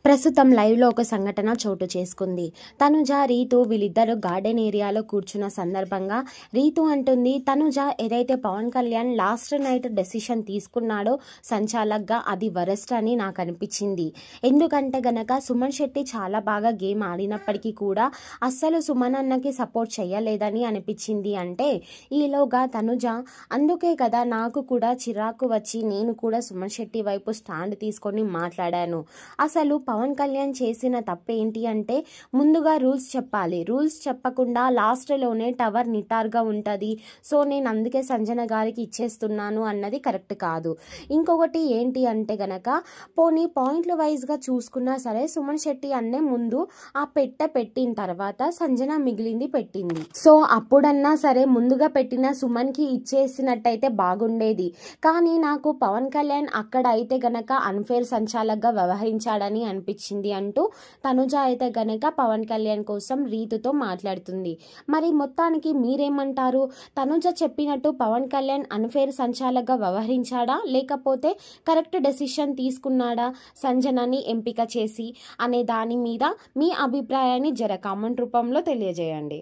ప్రస్తుతం లైవ్లో ఒక సంఘటన చోటు చేసుకుంది. తనుజ, రీతు వీళ్ళిద్దరూ గార్డెన్ ఏరియాలో కూర్చున్న సందర్భంగా రీతు అంటుంది, తనుజ ఏదైతే Pawan Kalyan last night decision తీసుకున్నాడో సంచాలక్గా అది వరస్ట్ అని నాకు అనిపించింది. ఎందుకంటే గనక సుమన్ శెట్టి చాలా బాగా గేమ్ ఆడినప్పటికీ కూడా అస్సలు సుమన్ అన్నకి సపోర్ట్ చేయలేదని అనిపించింది. అంటే ఈలోగా తనుజ అందుకే కదా నాకు కూడా చిరాకు వచ్చి నేను కూడా సుమన్ శెట్టి వైపు స్టాండ్ తీసుకొని మాట్లాడాను. అసలు పవన్ కళ్యాణ్ చేసిన తప్పేంటి అంటే ముందుగా రూల్స్ చెప్పాలి. రూల్స్ చెప్పకుండా లాస్ట్లోనే టవర్ నిటార్గా ఉంటుంది. సో నేను అందుకే సంజన గారికి ఇచ్చేస్తున్నాను అన్నది కరెక్ట్ కాదు. ఇంకొకటి ఏంటి అంటే గనక పోనీ పాయింట్ల వైజ్గా చూసుకున్నా సరే సుమన్ శెట్టి అన్నే ముందు ఆ పెట్టిన తర్వాత సంజన మిగిలింది పెట్టింది. సో అప్పుడన్నా సరే ముందుగా పెట్టిన సుమన్కి ఇచ్చేసినట్టయితే బాగుండేది. కానీ నాకు పవన్ కళ్యాణ్ అక్కడ అయితే గనక అన్ఫేర్ సంచాలక్గా వ్యవహరించాడని అనిపించింది అంటూ తనుజ అయితే గనక పవన్ కళ్యాణ్ కోసం రీతుతో మాట్లాడుతుంది. మరి మొత్తానికి మీరేమంటారు? తనుజ చెప్పినట్టు పవన్ కళ్యాణ్ అన్ఫేర్ సంచాలక్గా వ్యవహరించాడా లేకపోతే కరెక్ట్ డెసిషన్ తీసుకున్నాడా సంజనని ఎంపిక చేసి అనే దాని మీద మీ అభిప్రాయాన్ని కామెంట్ రూపంలో తెలియజేయండి.